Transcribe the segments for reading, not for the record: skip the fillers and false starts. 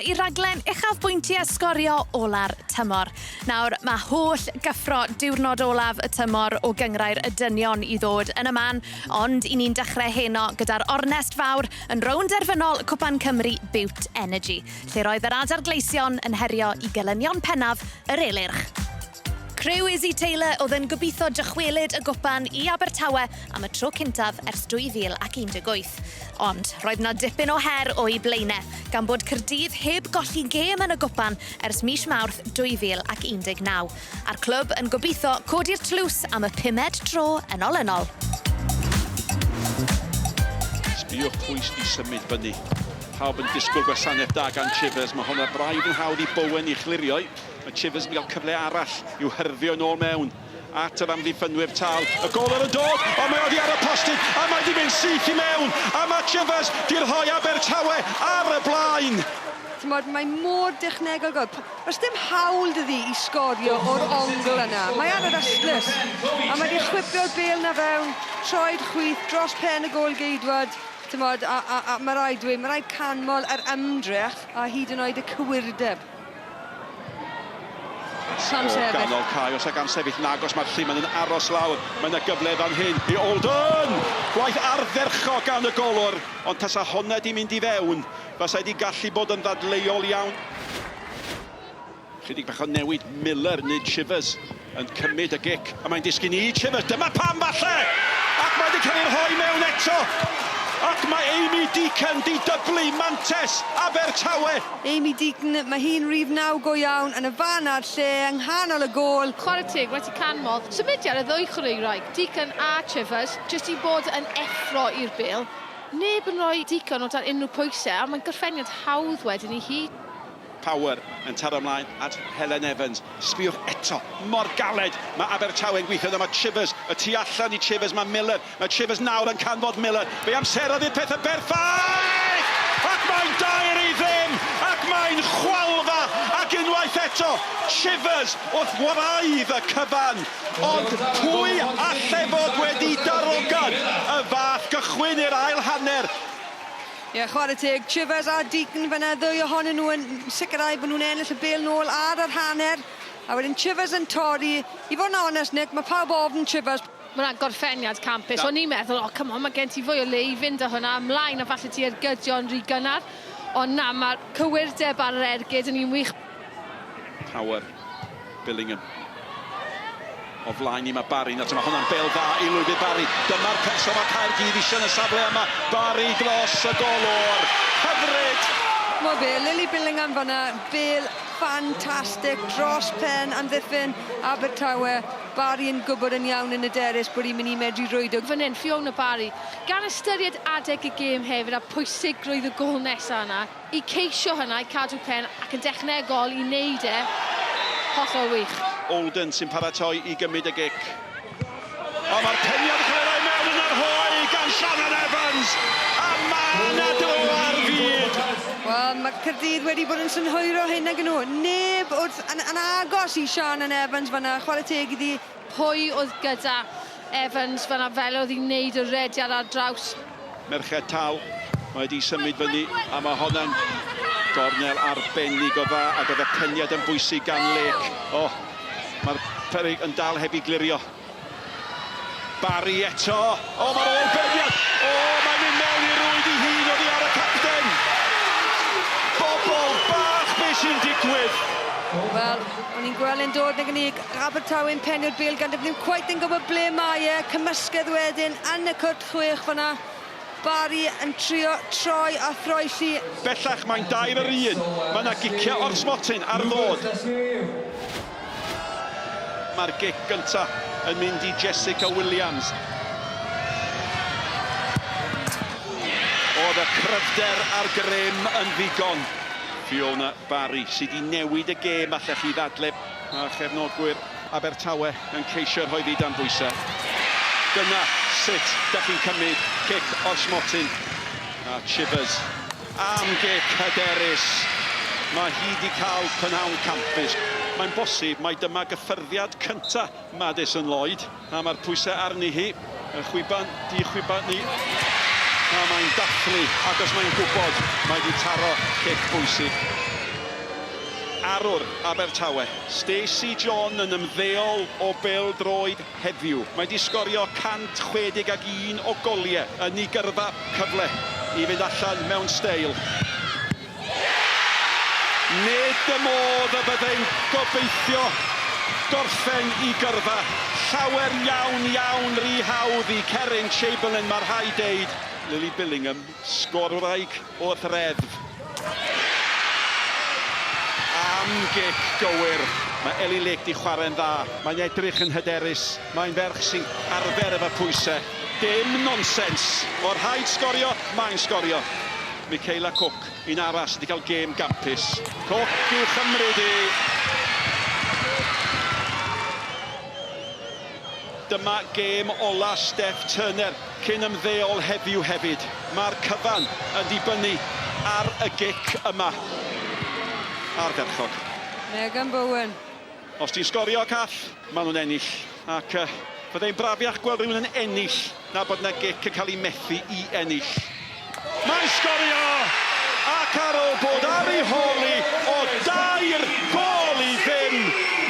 i raglen uchafbwyntiau sgorio ola'r tymor. Nawr, mae holl gyffro diwrnod olaf y tymor o gyngrau'r y dynion i ddod yn y man, ond i ni'n dechrau heno gyda'r ornest fawr yn rownd derfynol Cwpan Cymru Bute Energy, lle roedd yr adargleision yn herio i gelynion pennaf yr elyrch. Crew Izzy Taylor oedd yn gobeithio dychwelyd y gwpan i Abertawe am y tro cyntaf ers 2018. Ond roedd yna dipyn o her o'i blaenau, gan bod Caerdydd heb golli gêm yn y gwpan ers mis Mawrth 2019. A'r clwb yn gobeithio codi'r tlws am y 5ed tro yn olynol. Sbiwch pwys i symud fyny. Pawb yn disgwyl gwasanaeth da gan Chivers. Mae hwnna braidd yn hawdd i Bowen i chlirio. Mae Chivers yn cael cyfle arall i'w hyrddio nôl mewn. At yr amddiffynwyr tal. Y gol ar y dod, ond mae oddi ar y postyn, a mae di mynd syth i mewn. A mae Chivers di'r rhoi Abertawe ar y blaen. Mae mor dechnegol god. Oes dim hawl iddi i sgorio o'r ongl yna. Mae ar yr ystlys. A mae di chwipio'r bêl na fewn, troed chwith dros pen y gol geidwad. A mae rhaid dweud, mae rhaid canmol yr ymdrech a hyd yn oed y cywirdeb. Ganol Cai, os ag am sefyll nagos mae'r Llyman yn aros lawr. Mae yna gyfle fan hyn i Olden! Gwaith ardderchog gan y golwr, ond tasa honna di mynd i fewn, fasai di gallu bod yn ddadleuol iawn. Chydig bach o newid Miller nid Chivers yn cymryd y gic, a mae'n disgyn i Chivers. Dyma pam falle! Ac mae di cael ei rhoi mewn eto! Ac mae Amy Deacon di dyblu mantes Abertawe. Amy Deacon, mae hi'n rhif 9 go iawn yn y fan ar lle yng nghanol y gol. Chwarae teg, rhaid i canmol. Symudiad y ddwy chwaraewraig, Deacon a Chivers, jyst i bod yn effro i'r bêl. Neb yn rhoi Deacon o dan unrhyw pwysau, a mae'n gyrffeniad hawdd wedyn i hi. Power yn taro ymlaen at Helen Evans. Sbiwch eto, mor galed. Mae Abertawe yn gweithio, mae Chivers, y tu allan i Chivers, mae Miller. Mae Chivers nawr yn canfod Miller. Fe amserodd i'r pethau berffaith! Ac mae'n dair i ddim! Ac mae'n chwalfa! Ac unwaith eto, Chivers wrth waraidd y cyfan. Ond pwy alle fod wedi darogan y fath gychwyn i'r ail hanner? Chwarae teg, Chivers a Deacon fyna ddwy ohonyn nhw yn sicrhau bod nhw'n ennill y bêl nôl ar yr hanner. A wedyn Chivers yn torri. I fod yn onest, Nick, mae pawb ofn Chivers. Mae'n gorffeniad campus. O'n i'n meddwl, come on, mae gen ti fwy o le i fynd â hwnna ymlaen a falle ti ar gydion rhy gynnar. Ond na, mae'r cywirdeb ar yr ergyd yn un wych. Power, Billingham. O flaen i mae Barry, mae hwnna'n bêl dda i lwybr Barry. Dyma'r person mae Caerdydd eisiau yn y safle yma. Barry glos y golwr. Hyfryd! Mae fe, Lily Billingham fanna, bêl ffantastig dros pen amddiffyn Abertawe. Barry yn gwybod yn iawn yn y derys bod hi'n mynd i medru rwydo. Fan hyn, Fiona Barry, gan ystyried adeg y gêm hefyd a pwysigrwydd y gol nesaf yna, i ceisio hynna, i cadw pen ac yn dechnegol i wneud e, hollol wych. Olden sy'n paratoi i gymryd y gic. O, mae'r peniad yn cael ei roi mewn yn yr hoi gan Shannon Evans. A man a dro ar fyd. Wel, mae Caerdydd wedi bod yn synhwyro hyn ag nhw. Neb yn agos i Shannon Evans fanna. Chwarae teg iddi. Pwy oedd gyda Evans fanna fel oedd hi'n neud y rediad ar draws. Merched tal. Mae wedi symud fyny a mae hwnna'n gornel arbennig o dda ac oedd y peniad yn bwysig gan Lake. O, mae'r peryg yn dal heb i glirio. Barry eto. O, mae'r ôl beniad. O, mae'n mynd mewn i rwyd i hun oddi ar y capten. Bobl bach beth sy'n digwydd. Wel, o'n i'n gweld yn dod nag yn i Abertawe'n penio'r bêl gan ddim cweit yn gwybod ble mae e. Cymysgedd wedyn yn y cwrt chwech fanna. Barry yn trio troi a throesi. Bellach mae'n dair yr un. Mae yna gicio o'r smotyn ar ddod. Mae'r gic gyntaf yn mynd i Jessica Williams. Oedd y cryfder a'r grym yn ddigon. Fiona Barry sydd wedi newid y gêm allech chi ddadle. A chefnogwyr Abertawe yn ceisio rhoi dan bwysau. Dyna sut da chi'n cymryd cic o'r smotyn. A Chivers am gic hyderus. Mae hi wedi cael pynhawn campus. Mae'n bosib mai dyma gyffyrddiad cyntaf Madison Lloyd. A mae'r pwysau arni hi. Y chwiban, di chwiban ni. A mae'n dathlu, ac os mae'n gwybod, mae wedi taro cic bwysig. arwr Abertawe. Stacey John yn ymddeol o bêl-droed heddiw. Mae di sgorio 161 o goliau yn ei gyrfa cyfle i fynd allan mewn steil. Nid y modd y byddai'n gobeithio gorffen i gyrfa. Llawer iawn rhy hawdd i Cerin Chamberlain, mae'r rhai deud. Lily Billingham, sgorwraig o threddf. Am gic gywir. Mae Ellie Lake di chwarae'n dda. Mae'n edrych yn hyderus. Mae'n ferch sy'n arfer efo pwysau. Dim nonsens. O'r rhaid sgorio, mae'n sgorio. Michaela Cook, un arall, wedi cael gêm gampus. Cook i'w chymryd i. Dyma gêm ola Steph Turner cyn ymddeol heddiw hefyd. Mae'r cyfan yn dibynnu ar y gic yma. Ardderchog. Megan Bowen. Os ti'n sgorio call, maen nhw'n ennill. Ac byddai'n brafiach gweld rhywun yn ennill na bod yna gic yn cael ei methu i ennill. Mae'n sgorio! Ac ar ôl bod ar ei holi o 2 gol i 0,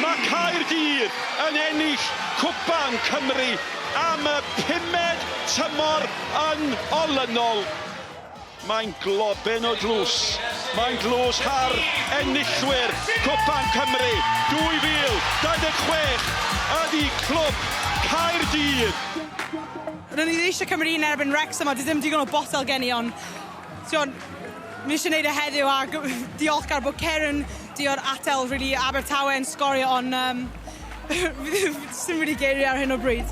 mae Caerdydd yn ennill Cwpan Cymru am y 5ed tymor yn olynol. Mae'n globen o dlws. Mae'n dlws har enillwyr Cwpan Cymru 2026 ydi clwb Caerdydd. Rydyn ni eisiau Cymru yn erbyn Rex yma, ddim digon o botel gen i, ond mi eisiau gwneud y heddiw a diolchgar bod Cerin diod atel really Abertawe yn sgorio, ond sy'n really geiriau ar hyn o bryd.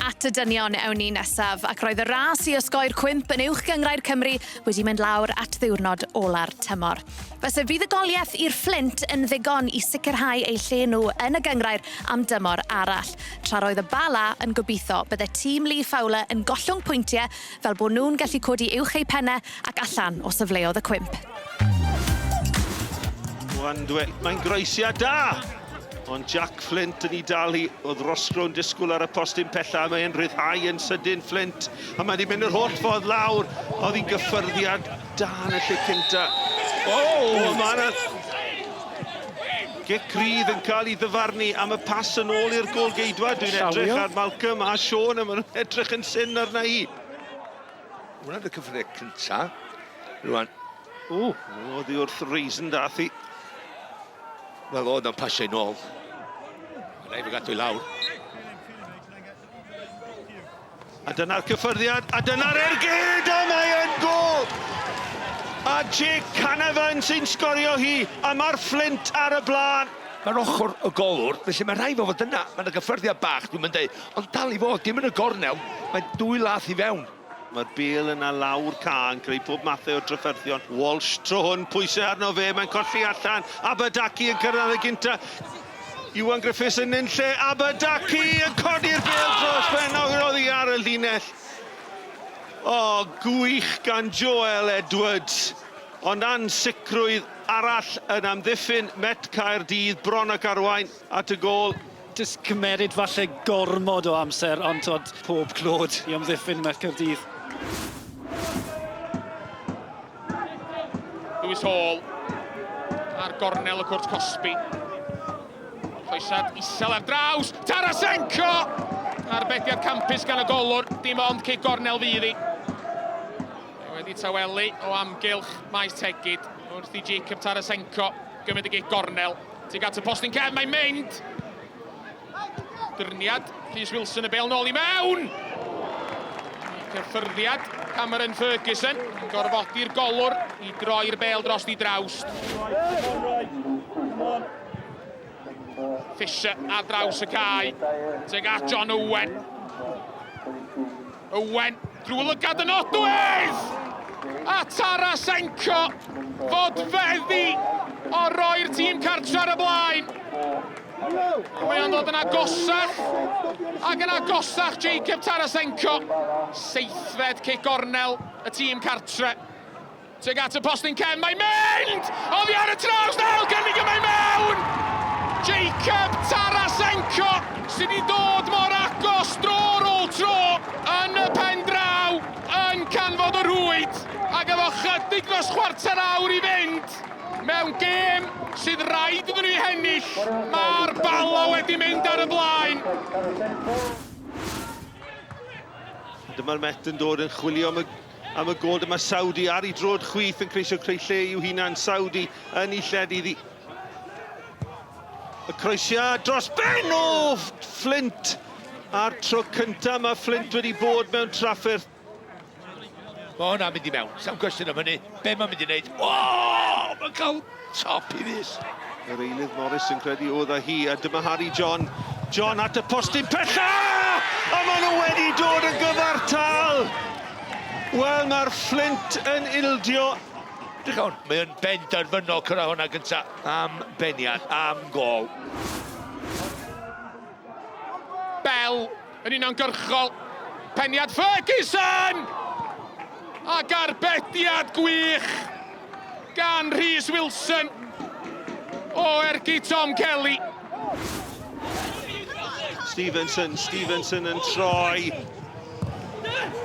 At y dynion ewn ni nesaf, ac roedd y ras i osgoi'r cwymp yn uwch gyngrair Cymru wedi mynd lawr at ddiwrnod ola'r tymor. Fyse fydd y goliaeth i'r Flint yn ddigon i sicrhau eu lle nhw yn y gyngrair am dymor arall, tra roedd y Bala yn gobeithio bydde tîm Lee Fowler yn gollwng pwyntiau fel bod nhw'n gallu codi uwch eu pennau ac allan o safleodd y cwymp. Mae'n groesiad da! Ond Jack Flint yn ei dalu, oedd Rosgro'n disgwyl ar y postyn pella, mae'n rhyddhau yn sydyn Flint, a mae wedi mynd yr holl ffordd lawr, oedd hi'n gyffyrddiad da yn y lle cynta. Mae'na gic rydd yn cael ei ddyfarnu am y pas yn ôl i'r gôl geidwa. Dwi'n edrych ar Malcolm a Sean, a maen nhw'n edrych yn syn arna i. Hwna'n y cyffredau cynta. Rwan. Oedd hi wrth reisen dath hi. Wel, oedd o'n pasiau nôl. Mae'n ei gadw i lawr. A dyna'r cyffyrddiad, a dyna'r ergyd, a mae'n gol! A Jake Canavan sy'n sgorio hi, a mae'r Flint ar y blaen. Mae'r ochr y golwr, felly mae rhaid o fod yna. Mae'n y gyffyrddiad bach, dwi'n mynd dweud. Ond dal i fod, dim yn y gornel, mae'n 2 lath i fewn. Mae'r bêl yna lawr can, creu pob mathau o drafferthion. Walsh tro hwn, pwysau arno fe, mae'n colli allan. Aberdaki yn cyrraedd y gynta. Iwan Griffiths yn nynlle, Aberdaki yn codi'r bêl dros Pennod, oedd hi ar y linell. Gwych gan Joel Edwards. Ond ansicrwydd arall yn amddiffyn Met Caerdydd bron ac arwain at y gol. Jyst cymeryd falle gormod o amser, ond pob clod i amddiffyn Met Caerdydd. Lewis Hall ar gornel y cwrt Cosby. Choesad isel ar draws, Tarasenko! Arbediad campus gan y golwr, dim ond cic gornel fydd hi. Wedi tawelu o amgylch maes Tegid wrth i Jacob Tarasenko gymryd y gic gornel. Tuag at y postyn cefn, mae'n mynd! Dyrniad, Rhys Wilson y bel nôl i mewn! Cyffyrddiad, Cameron Ferguson yn gorfodi'r golwr i droi'r bel dros i drawst. Fisher ar draws y cae, tuag at John Owen. Owen, drwy lygad yn odwydd! A Tarasenko fod feddi o roi'r tîm cartre ar y blaen. Mae o'n dod yn agosach, ac yn agosach Jacob Tarasenko. Seithfed cic gornel y tîm cartre. Tuag at y postyn cefn, mae'n mynd! Oddi ar y traws nawr, gynnig y mae mewn! Jacob Tarasenko sydd wedi dod mor agos dro ar ôl tro yn y pen draw, yn canfod y rwyd, ac efo chydig dros chwarter awr i fynd, Mewn gêm sydd rhaid iddyn nhw hennill, mae'r Bala wedi mynd ar y blaen. Dyma'r Met yn dod yn chwilio am y gol. Dyma Saudi ar ei drod chwith yn creisio creu lle i'w hunan. Saudi yn ei lled iddi. Y croesiad dros ben o Flint. A'r tro cyntaf mae Flint wedi bod mewn trafferth. Mae hwnna'n mynd i mewn. Sa'n cwestiwn am hynny. Be mae'n mynd i wneud? O! Mae'n cael top i ddys. Yr eilydd Morris yn credu oedd a hi. A dyma Harry John. John at y postyn pella! A maen nhw wedi dod yn gyfartal! Wel, mae'r Flint yn ildio. Dwi'n mae yn benderfynol cyrra hwnna gyntaf. Am beniad, am gol. Bell yn uniongyrchol. Peniad Ferguson! Ac arbediad gwych gan Rhys Wilson o ergi Tom Kelly. Stevenson yn troi.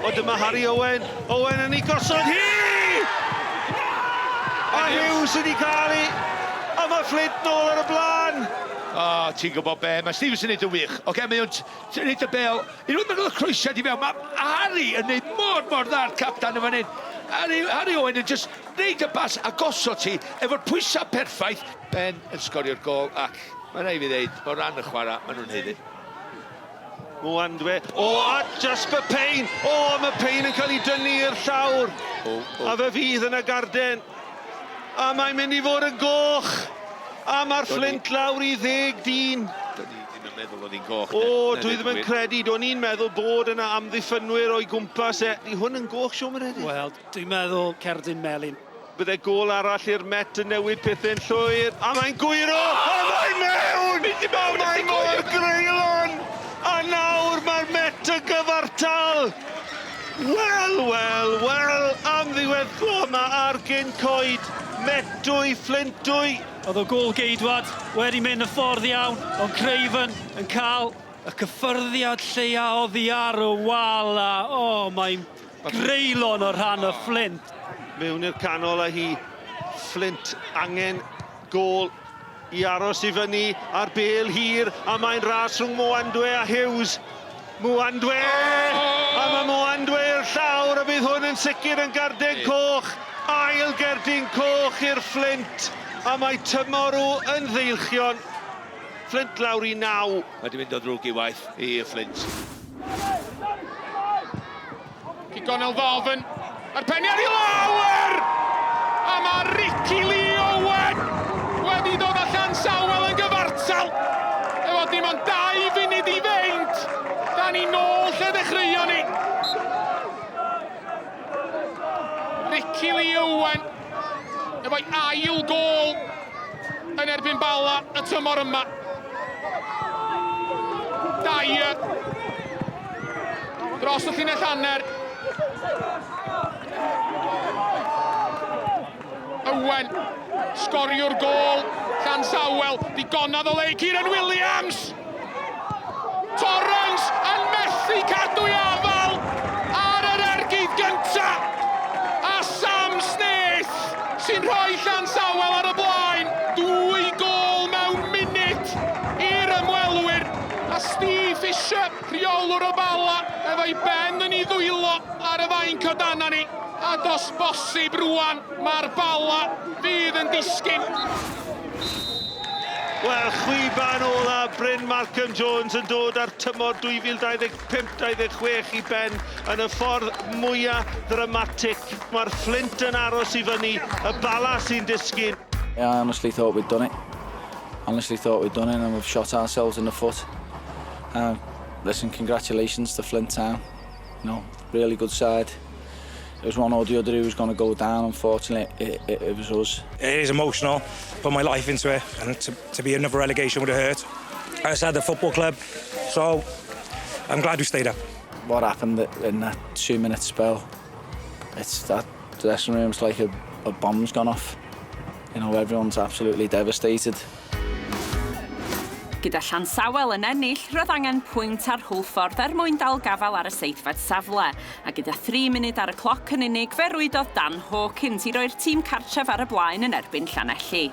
O dyma Harry Owen. Owen yn ei gosod hi! A Hughes wedi cael ei. A mae Flint nôl ar y blaen. O, ti'n gwybod be, mae Stevenson yn neud yn wych. Oce, mae o'n neud y bel. Unwaith mae'n cael y croesiad i fewn, mae Harry yn neud mor dda'r captan yn fan hyn. Harry Owen yn just neud y bas a gosod ti efo'r pwysau perffaith. Ben yn sgorio'r gol ac mae'n rhaid fi ddeud, o ran y chwarae, maen nhw'n heddi. Mwandwe. O, a Jasper Payne. O, mae Payne yn cael ei dynnu i'r llawr. A fe fydd yn y garden. A mae'n mynd i fod yn goch. A mae'r Flint lawr i 10 dyn. Do'n i ddim yn meddwl oedd hi'n goch. O, dwi ddim yn credu. Do'n i'n meddwl bod yna amddiffynwyr o'i gwmpas e. Di hwn yn goch, Siom yr edrych? Wel, dwi'n meddwl cerdyn melyn. Bydde gol arall i'r Met yn newid pethau'n llwyr. A mae'n gwyro! A mae'n mewn! A mae'n mor greulon! A nawr mae'r Met yn gyfartal! Wel, am ddiweddglo yma ar gyn coed. Met 2, Flint 2. Oedd o gol geidwad wedi mynd y ffordd iawn, ond Craven yn cael y cyffyrddiad lleia oddi ar y wal a mae'n greulon o rhan y Flint. Mewn i'r canol a hi, Flint angen gol i aros i fyny ar bêl hir a mae'n ras rhwng Mwandwe a Hughes. Mwandwe! A mae Mwandwe i'r llawr a bydd hwn yn sicr yn garden coch. Ail gerdyn coch i'r Flint. A mae Tymor yn ddeilchion. Flint lawr i 9. Mae di mynd o ddrwg i waith i'r Flint. Gigon Elfofn. A'r peniad i lawr! A mae Ricky Lee Owen wedi dod allan sawel yn gyfartal. Efo dim ond 2 funud i fynd. Da ni nôl lle ddechreuon ni. Ricky Lee Owen efo'i ail gol yn erbyn Bala y tymor yma. Dyer dros y llinell hanner. Owen sgorio'r gol. Llansawel digonadd o le i Kieran Williams. Torrance yn methu cadw i afal ar yr ergyd gynta. A Sam Smith sy'n rhoi Llansawel ar y blaen. 2 gol mewn munud i'r ymwelwyr. A Steve Fisher, rheolwr o Bala, efo'i ben yn ei ddwylo ar y fainc o dana ni. A dos bosib rwan, mae'r Bala fydd yn disgyn. Wel, chwiban ola Bryn Malcolm Jones yn dod ar tymor 2025-26 i ben yn y ffordd mwyaf dramatic. Mae'r Flint yn aros i fyny, y Bala sy'n disgyn. Yeah, I honestly thought we'd done it. And we've shot ourselves in the foot. Listen, congratulations to Flint Town. You know, really good side. It was one or the other who was going to go down, unfortunately. It was us. It is emotional. Put my life into it, and to be another relegation would have hurt. I said the football club, so I'm glad we stayed up. What happened in that 2-minute spell, it's that dressing room's like a bomb's gone off. You know, everyone's absolutely devastated. Gyda Llansawel yn ennill, roedd angen pwynt ar Hwlffordd mwyn dal gafal ar y seithfed safle. A gyda 3 munud ar y cloc yn unig, fe rwydodd Dan Hawkins i roi'r tîm cartref ar y blaen yn erbyn Llanelli.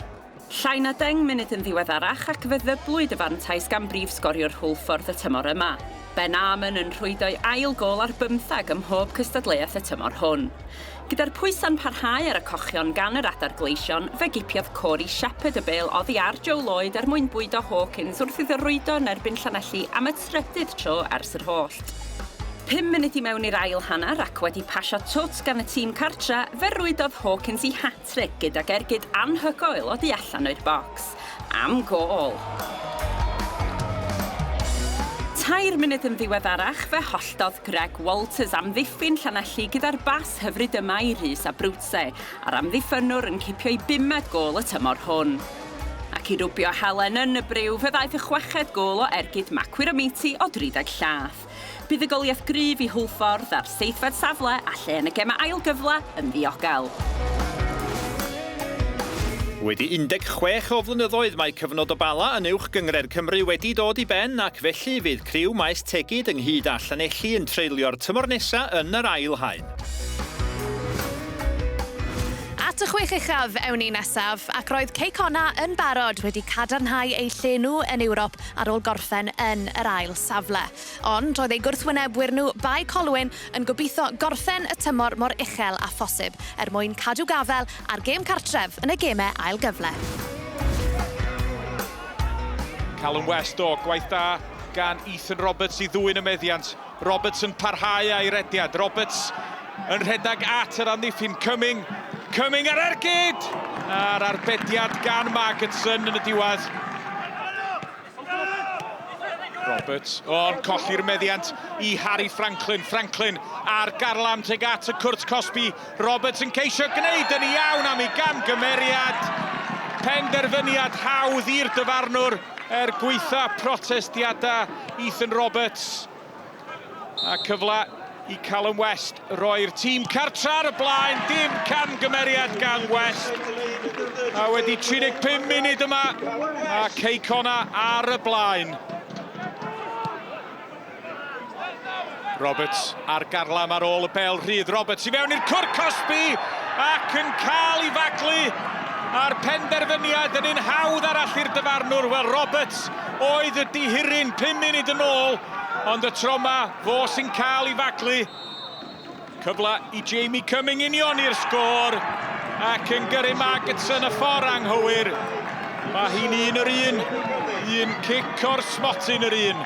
Llai na 10 munud yn ddiweddarach ac fe ddyblwyd y fantais gan brif sgorio'r Hwlffordd y tymor yma. Ben Amon yn rhwydo'i ail gol ar 15 ym mhob cystadleuaeth y tymor hwn. Gyda'r pwysa'n parhau ar y cochion gan yr adar gleision, fe gipiodd Corey Shepherd y bêl oddi ar Joe Lloyd mwyn bwydo Hawkins wrth iddo rwydo yn erbyn Llanelli am y trydydd tro ers yr hollt. 5 munud i mewn i'r ail hanner ac wedi pasio twt gan y tîm cartra, fe rwydodd Hawkins i hat-trick gydag ergyd anhygoel oddi allan o'r bocs. Am gol. 2 munud yn ddiweddarach, fe holltodd Greg Walters am ddiffyn Llanelli gyda'r bas hyfryd yma i Rhys a Brwtse, a'r amddiffynwr yn cipio i 5 gol y tymor hwn. Ac i rwbio Helen yn y briw, fe ddaeth y 6ed gol o ergyd Macwyr Amiti o 30 llath. Bydd y goliaeth gryf i Hwlffordd ar seithfed safle a lle yn y gema ail gyfle yn ddiogel. Wedi 16 o flynyddoedd mae cyfnod o bala yn uwch gyngred Cymru wedi dod i ben ac felly fydd criw maes tegid ynghyd â Llanelli yn treulio'r tymor nesa yn yr ail haen. At y 6 uchaf ewn ni nesaf ac roedd Ceicona yn barod wedi cadarnhau ei llenw yn Ewrop ar ôl gorffen yn yr ail safle. Ond roedd ei gwrthwynebwyr nhw Bai Colwyn yn gobeithio gorffen y tymor mor uchel a phosib mwyn cadw gafel ar gêm cartref yn y gemau ail gyfle. Callum West o gwaith da gan Ethan Roberts i ddwyn y meddiant. Roberts yn parhau a'i rediad. Roberts yn rhedag at yr amddiffyn. Cumming ar ergyd! A'r arbediad gan Margetson yn y diwedd. Roberts o'n colli'r meddiant i Harry Franklin. Franklin ar garlam teg at y Cwrt Cosby. Roberts yn ceisio gwneud yn iawn am ei gamgymeriad. Penderfyniad hawdd i'r dyfarnwr gweitha protestiadau Ethan Roberts. A cyfle i Callum West roi'r tîm cartra ar y blaen, dim camgymeriad gan West. A wedi 35 munud yma, a Ceicona ar y blaen. Roberts ar garlam ar ôl y bel rhydd. Roberts i fewn i'r Cwrt Cosby ac yn cael ei faglu a'r penderfyniad yn un hawdd arall i'r dyfarnwr. Wel, Roberts oedd y dihiryn 5 munud yn ôl, ond y tro yma, fo sy'n cael ei faglu. Cyfle i Jamie Cumming union i'r sgôr ac yn gyrru Margetson y ffordd anghywir. Mae hi'n un yr un cic o'r smotyn yr un.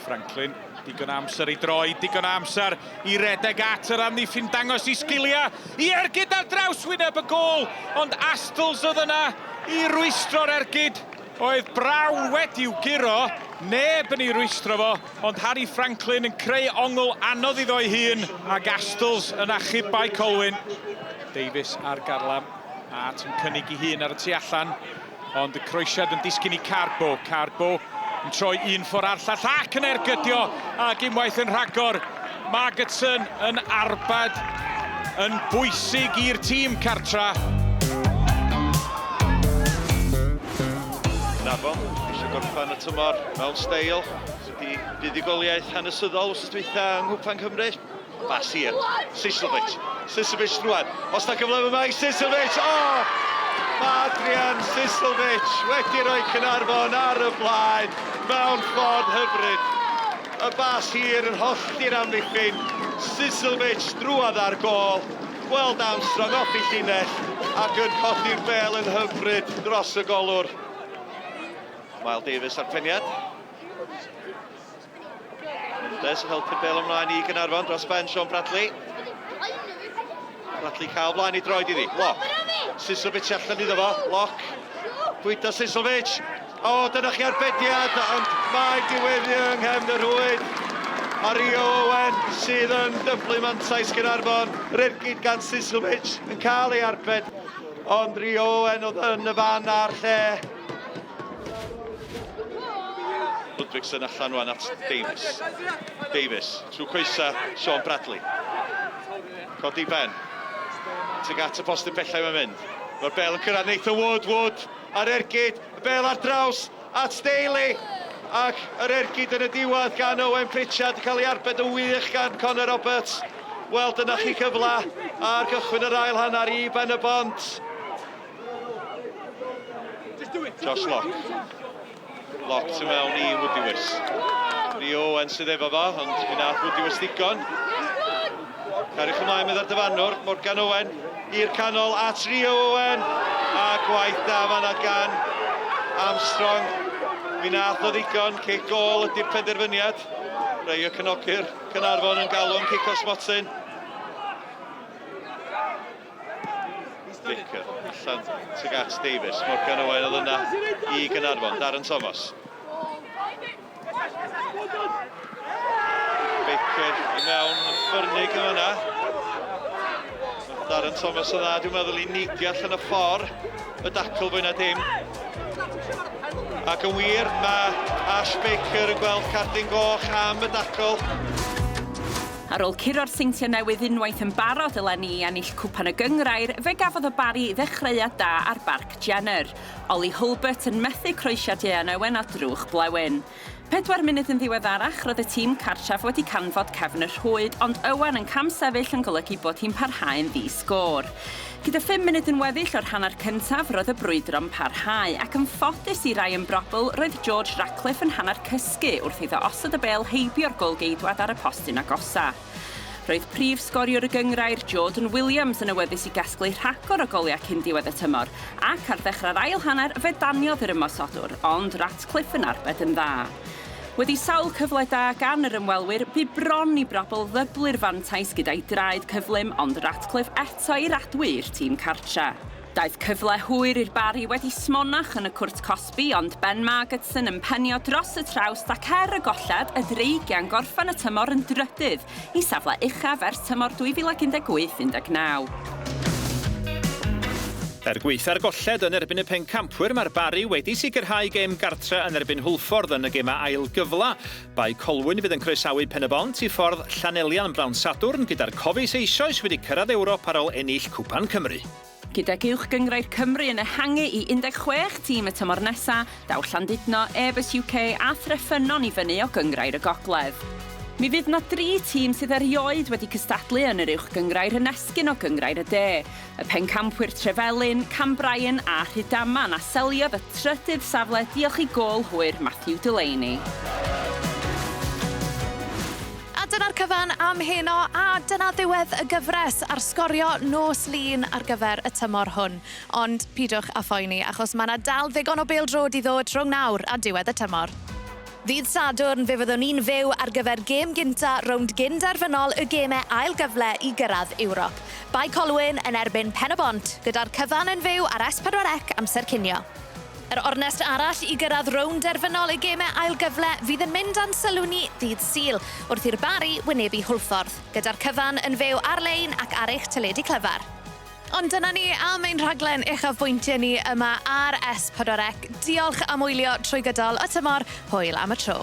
Franklin, digon amser i droi, digon amser i redeg at yr amddiffyn, dangos i sgilia i ergyd ar draws wyneb y gol, ond Astles oedd yna i rwystro'r ergyd. Oedd Brown wedi'w guro, neb yn ei rwystro fo, ond Harry Franklin yn creu ongl anodd iddo ei hun, ac Astles yn achub Bai Colwyn. Davies ar garlam, a yn cynnig ei hun ar y tu allan, ond y croesiad yn disgyn i Carbo. Carbo yn troi un ffordd ar llall ac yn ergydio, ac unwaith yn rhagor. Margetson yn arbad, yn bwysig i'r tîm cartra. Nafon, eisiau gorffan y tymor mewn steil. Wedi buddigoliaeth hanesyddol wrth dweitha yng Nghwpan Cymru. Bas hir, Sisselvich drwad. Os na gyfle yma i Sisselvich, Adrian Sisselvich wedi rhoi Cynarfon ar y blaen mewn ffordd hyfryd. Y bas hir yn hollti'r amddiffyn. Sisselvich drwad ar gol. Gweld Armstrong off i llinell ac yn colli'r bel yn hyfryd dros y golwr. Miles Davies ar peniad. Mendes yn helpu'r bel ymlaen i Gynarfon dros ben Sean Bradley. Bradley cael blaen i droed iddi. Lock. Sisselvich allan iddo fo. Lock. Bwyta Sisselvich. Dyna chi arbediad, ond mae diweddu yng nghefn y rwyd. A Rio Owen sydd yn dyblu mantais Gynarfon. Yr ergyd gan Sisselvich yn cael ei arbed. Ond Rio Owen oedd yn y fan ar lle. Ludwigson allan rwan at Davies. Davies, trwy coesa Sean Bradley. Codi ben. Teg at y postyn bellai mae'n mynd. Mae'r bel yn cyrraedd Nathan Wood ar ergyd, y bel ar draws at Staley. Ac yr ergyd yn y diwedd gan Owen Pritchard yn cael ei arbed yn wych gan Conor Roberts. Wel, dyna chi cyfla ar gychwyn yr ail hanner i ben y bont. Josh Locke. Locke sy'n mewn i Woody Wys. Rio Owen sydd efo fo, ond mi nath Woody Wys ddigon. Cariwch ymlaen med ar dyfannwr, Morgan Owen i'r canol at Rio Owen. A gwaith da fanna gan Armstrong. Mi nath o ddigon, cic gol ydy'r penderfyniad. Rei y cynogyr, Cynarfon yn galw am cic o smotyn. Vicker, allan tuag at Davies. Morgan Owen oedd yna i Cynarfon. Darren Thomas. Vicker i mewn yn ffyrnig yn yna. Darren Thomas o dda, dwi'n meddwl i neidio allan y ffordd y dacl fwy na dim. Ac yn wir, mae Ash Baker yn gweld cardyn goch am y dacl. Ar ôl curo'r seintiau newydd unwaith yn barod eleni i ennill cwpan y gyngrair, fe gafodd y Bari ddechreuad da ar Barc Jenner. Oli Hulbert yn methu croesiad Ian Owen a drwch blewyn. 4 munud yn ddiweddarach, roedd y tîm cartref wedi canfod cefn y rhwyd, ond Owen yn cam sefyll yn golygu bod hi'n parhau yn ddi-sgôr. Gyda 5 munud yn weddill o'r hanner cyntaf, roedd y brwydro'n parhau, ac yn ffodus i rai yn brobl, roedd George Ratcliffe yn hanner cysgu wrth iddo osod y bel heibio'r golgeidwad ar y postyn agosa. Roedd prif sgoriwr y gyngrair Jordan Williams yn awyddus i gasglu rhagor o goliau cyn diwedd y tymor, ac ar ddechrau'r ail hanner fe daniodd yr ymosodwr, ond Ratcliffe yn arbed yn dda. Wedi sawl cyfle da gan yr ymwelwyr, bu bron i brobl ddyblu'r fantais gyda'i draed cyflym, ond Ratcliffe eto i'r adwy'r tîm cartra. Daeth cyfle hwyr i'r Bari wedi smonach yn y cwrt Cosby, ond Ben Margetson yn penio dros y traws ac y golled y dreigiau'n gorffan y tymor yn drydydd i safle uchaf ers tymor 2018-19. Gweithio'r golled yn erbyn y pencampwyr, mae'r Bari wedi sicrhau gêm gartre yn erbyn Hwlffordd yn y gema ail gyfla. Bai Colwyn fydd yn croesawu Pen y Bont i ffordd Llanelian Brawn Sadwrn gyda'r cofis eisoes wedi cyrraedd Ewrop ar ôl ennill Cwpan Cymru. Gyda uwch gyngrair Cymru yn ehangu i 16 tîm y tymor nesa, daw Llandudno, Ebus UK a Threffynon i fyny o gyngrair y gogledd. Mi fydd na 3 tîm sydd erioed wedi cystadlu yn yr uwch gyngrair yn esgyn o gyngrair y de. Y pencampwyr Trefelyn, Cambrian a Rhydaman a seliodd y trydydd safle diolch i gôl hwyr Matthew Delaney. A dyna'r cyfan am heno, a dyna ddiwedd y gyfres ar sgorio nos lun ar gyfer y tymor hwn. Ond pidwch a phoeni, achos mae yna dal ddigon o bêl-drod i ddod rhwng nawr a diwedd y tymor. Ddydd Sadwrn fe fyddwn ni'n fyw ar gyfer gêm gynta rownd gyn-derfynol y gemau ail gyfle i gyrraedd Ewrop. Bai Colwyn yn erbyn Pen y Bont, gyda'r cyfan yn fyw ar S4C amser cinio. Yr ornest arall i gyrraedd rownd derfynol y gemau ail gyfle fydd yn mynd a'n sylwni ddydd Sul, wrth i'r Bari wynebu Hwlffordd, gyda'r cyfan yn fyw ar-lein ac ar eich teledu clyfar. Ond dyna ni am ein rhaglen uchafbwyntiau ni yma ar S4C. Diolch am wylio trwy gydol y tymor. Hwyl am y tro.